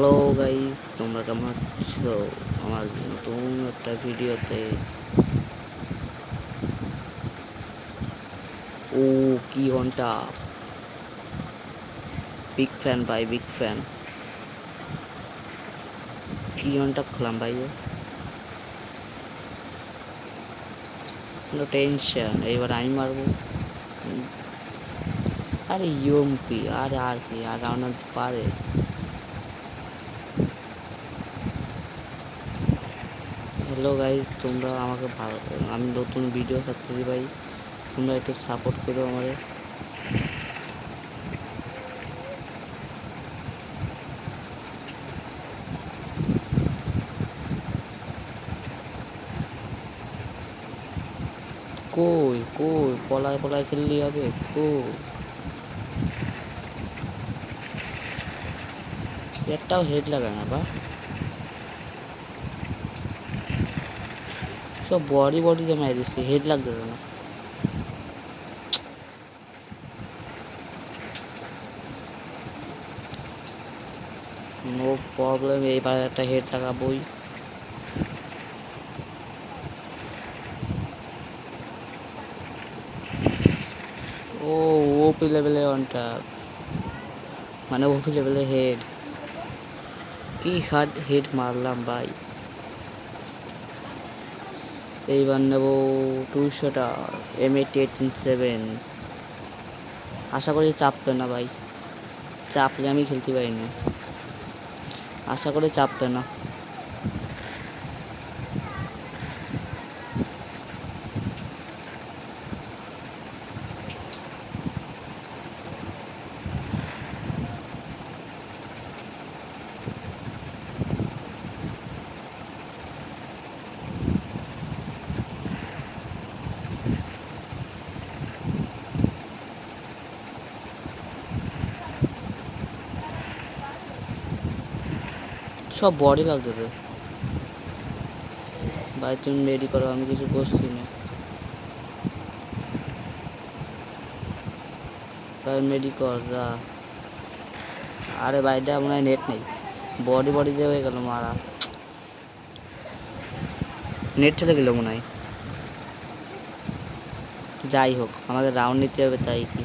Hello guys, তোমরা কেমন আছো? আমার নতুন একটা ভিডিওতে ও কি ঘন্টা বিগ ফ্যান ভাই, বিগ ফ্যান। কি ঘন্টা খেলাম ভাই, নো টেনশন, এবার আমি মারবো। আরে ইউএমপি, আর কি, আর রাউন্ড পারে। হ্যালো গাইস, তোমরা আমাকে ভালো, আমি নতুন ভিডিও ছাড়তেছি ভাই, তোমরা একটু সাপোর্ট করো আমাদের। কই কই পলায় পলায় খেললি হবে? কই একটাও হেড লাগে না বা সব বডি বডিতে মারি দিচ্ছি, হেড লাগতে না। নো প্রবলেম, এইবার একটা হেড লাগাবোই। ও ওপি লেভেলে ওয়ানটা, মানে ওপি লেভেলে হেড। কি হার্ড হেড মারলাম ভাই। এইবার নেব 200টা M8-18-7। আশা করি চাপবে না ভাই, চাপলে আমি খেলতে পারি না, আশা করি চাপবে না। সব বডি লাগতেছে ভাই, তুমি রেডি করো, আমি কিছু করছি না ভাই, রেডি কর যা। আরে ভাইটা মনে হয় নেট নেই, বডি বডি দিয়ে হয়ে গেল মারা, নেট চলে গেল মনে হয়। যাই হোক, আমাদের রাউন্ড নিতে হবে, তাই কি।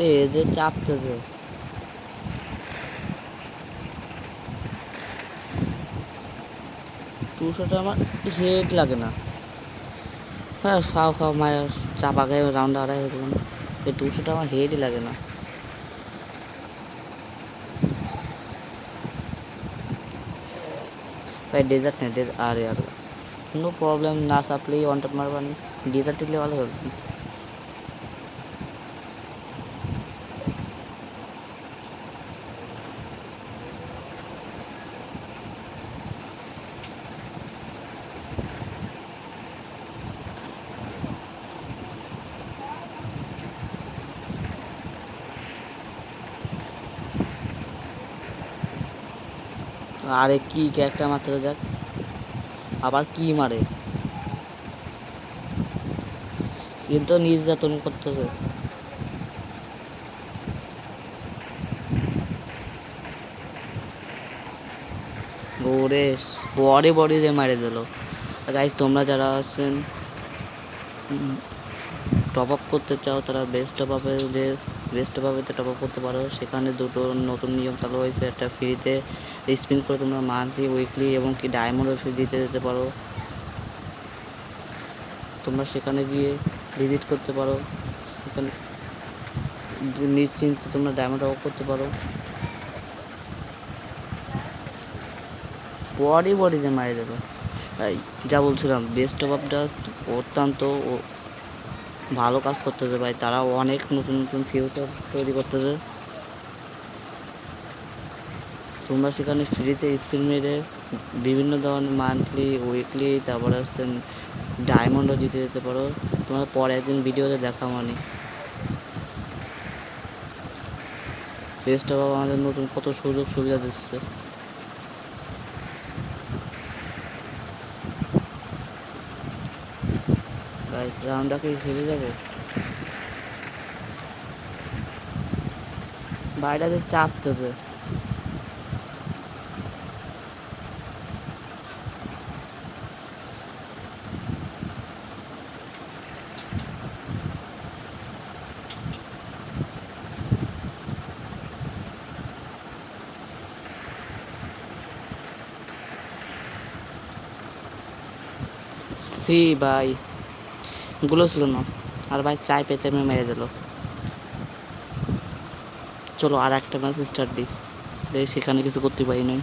এদের চাপতেছে। 200টা আমার হেড লাগে না। হ্যাঁ, ফাও ফাও মায়ের চাপা গায়ে রাউন্ড আড়াই হয়ে গেল না। এই 200টা আমার হেডই লাগে না ভাই। ডেজার্ট নেই, আরে আর নো প্রবলেম, না চাপলেই ওয়ান ট্যাপ মারবানি। ডেজার্ট টিকলে ভালো হতো। আরে কি ক্যারেক্টার মারতে দেখ, আবার কি মারে, কিন্তু নির্যাতন করতেছে। ওরে বডি বডি দিয়ে মারে দিল। গাইজ, তোমরা যারা আছেন টপ আপ করতে চাও, তারা বেস্ট টপ আপে যে বেস্ট টপ আপেতে টপ আপ করতে পারো। সেখানে দুটো নতুন নিয়ম চালু হয়েছে, একটা ফ্রিতে স্পিন করে তোমরা মান্থলি, উইকলি এবং কি ডায়মন্ড ওষুধ দিতে যেতে পারো। তোমরা সেখানে গিয়ে ভিজিট করতে পারো, সেখানে নিশ্চিন্তে তোমরা ডায়মন্ড টপ আপ করতে পারো। বডি বডিতে মারি দেবে। তাই যা বলছিলাম, বেস্ট টপ আপটা অত্যন্ত ভালো কাজ করতেছে ভাই। তারা অনেক নতুন নতুন ফিউচার তৈরি করতেছে। তোমরা সেখানে ফ্রিতে স্পিন মেরে বিভিন্ন ধরনের মান্থলি, উইকলি, তারপরে হচ্ছে ডায়মন্ডও জিতে যেতে পারো। তোমার পরে একদিন ভিডিওতে দেখা মানে বেস্ট অফ আমাদের নতুন কত সুযোগ সুবিধা দিচ্ছে। রাউন্ডটাকে খেলে যাবো বাইরেতে চাপতেছে। সি ভাই গুলো ছিল না আর ভাই চাই পেঁচে মেরে দিল। চলো আর একটা ম্যাচ স্টার্ট দিই, সেখানে কিছু করতে পারি নাই।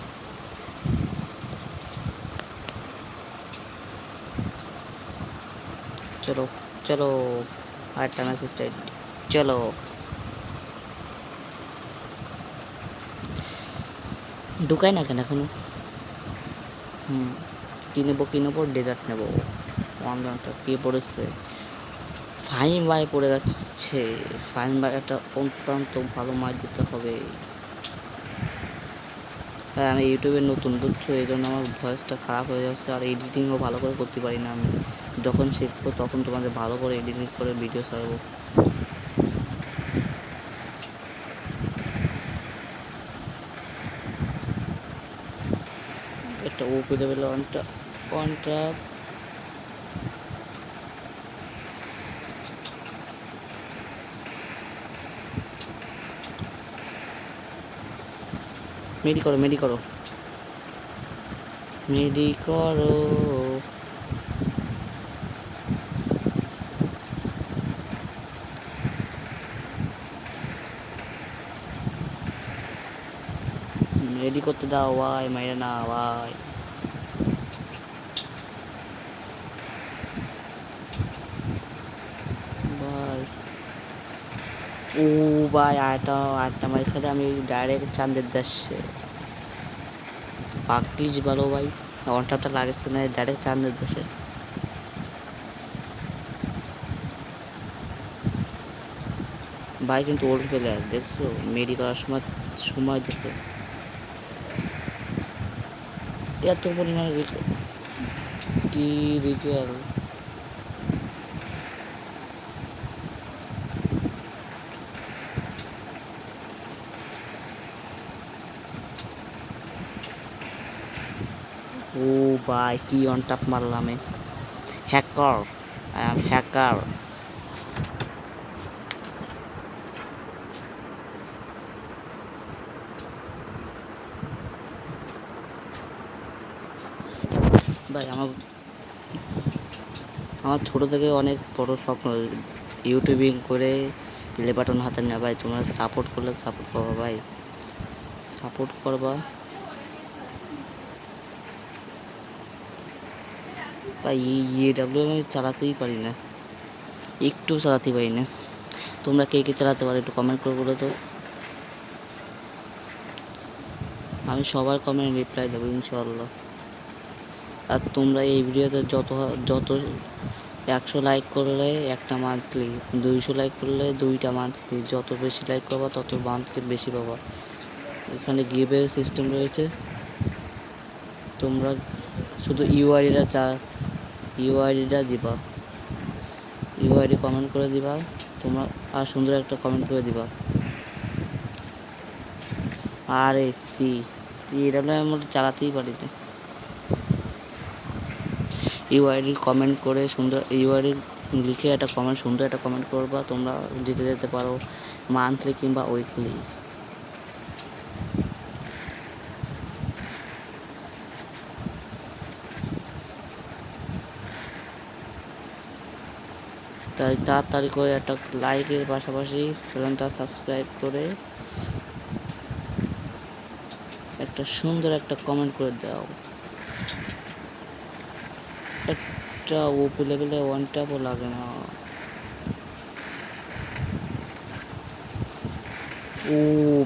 চলো চলো আর একটা ম্যাচ স্টার্ট। চলো ঢুকাই না কেন এখনো? কিনবো ডেজার্ট নেবো। অনলাইনটা কে পড়েছে? ফাইন ভাই পড়ে যাচ্ছে। ফাইন ভাই একটা অত্যন্ত ভালো মাছ দিতে হবে। তাই আমি ইউটিউবে নতুন বুঝছো, এই জন্য আমার ভয়েসটা খারাপ হয়ে যাচ্ছে আর এডিটিংও ভালো করে করতে পারি না আমি। যখন শিখবো তখন তোমাদের ভালো করে এডিটিং করে ভিডিও ছাড়বো। একটা ওপি লেভেল ওয়ানটা মেডি করো মেডি করো মেডি করো। মেডি করতে দাও ভাই, মাইরে না ভাই। ভাই ও ভাই আটটা মাইল খেলে আমি ডাইরেক্ট চান্দের দেশে পাকিজ ভালো ভাই। ওয়ানটাপটা লাগছে না, ডাইরেক্ট চান্দের দেশে। ভাই কিন্তু ওল্ড প্লেয়ার দেখছো, মেডি করার সময় সময় দিচ্ছে এত পরিমাণে কি রিকেল। ও ভাই কি অন টাপ মারলাম। Hacker, I am hacker. ভাই আমার আমার ছোটো থেকে অনেক বড় স্বপ্ন ইউটিউবিং করে প্লে বাটন হাতে নেওয়া। ভাই তোমরা সাপোর্ট করলে সাপোর্ট করবা ভাই, সাপোর্ট করবা ভাই। ডাব্লিউ আমি চালাতেই পারি না, একটু চালাতে পারি না। তোমরা কে কে চালাতে পারো একটু কমেন্ট করে বলো তো। আমি সবার কমেন্ট রিপ্লাই দেবো ইনশাল্লাহ। আর তোমরা এই ভিডিওতে যত যত 100 লাইক করলে একটা মান্থলি, 200 লাইক করলে 2টা মান্থলি, যত বেশি লাইক করবা তত মান্থলি বেশি পাবা। এখানে গিভে সিস্টেম রয়েছে, তোমরা শুধু ইউআইডিটা দিবা, ইউআইডি কমেন্ট করে দিবা তোমরা, আর সুন্দর একটা কমেন্ট করে দিবা। আর সি এটা আমি চালাতেই পারি না। ইউআইডি কমেন্ট করে সুন্দর ইউআইডি লিখে একটা কমেন্ট, সুন্দর একটা কমেন্ট করবা, তোমরা জিতে যেতে পারো মান্থলি কিংবা উইকলি। তাই তাড়াতাড়ি করে একটা লাইকের পাশাপাশি চ্যানেলটা সাবস্ক্রাইব করে একটা সুন্দর একটা কমেন্ট করে দাও। একটা ওপি লেভেলে ওয়ান ট্যাপও লাগে না। ও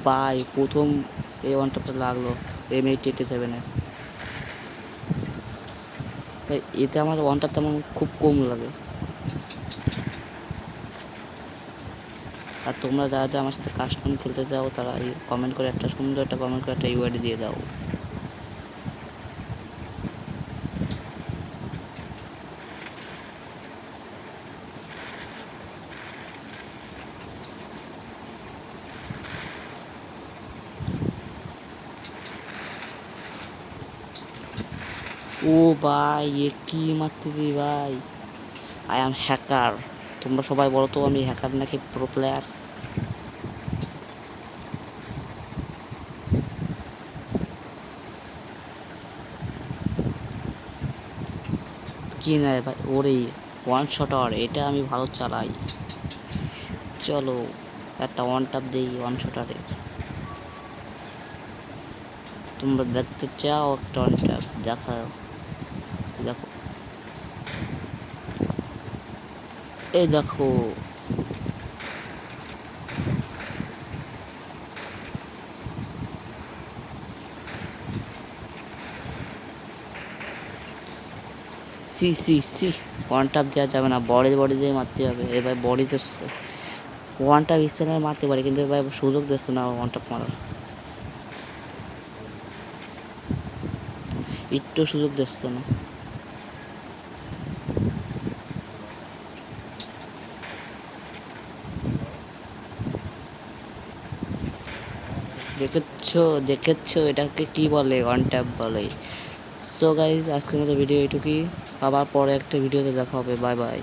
ভাই প্রথম এই ওয়ান ট্যাপটা লাগলো M887-এ। ভাই এতে আমার ওয়ান ট্যাপ তেমন খুব কম লাগে। আর তোমরা যারা যা আমার সাথে কাস্টম খেলতে চাও তারা এই কমেন্ট করে একটা সুন্দর একটা কমেন্ট করে একটা ইউআইডি দিয়ে দাও। ও ভাই এ কি মারতেছি ভাই, আই অ্যাম হ্যাকার। তোমরা সবাই বলো তো আমি হ্যাকার নাকি প্রো প্লেয়ার? কি না রে ভাই, ওরে ওয়ান শটার, এটা আমি ভালো চালাই। চলো একটা ওয়ান টাপ দিই ওয়ান শটারে। তোমরা দেখতে চাও একটা ওয়ান টাপ? দেখাও, দেখো, এই দেখো। সি সি সি, ওয়ান টাপ দেওয়া যাবে না, বডি দিয়ে মারতে হবে। এবার বডিতে ওয়ান টাপ ইচ্ছা মারতে পারি, কিন্তু এবার সুযোগ দিচ্ছে না ওয়ান টাপ মারার, একটু সুযোগ দিচ্ছে না। দেখেছো দেখেছো, এটাকে কি বলে? ওয়ান ট্যাপ বলে। সো গাইজ, আজকের মতো ভিডিও এটুকুই। আবার পরে একটা ভিডিওতে দেখা হবে। Bye bye.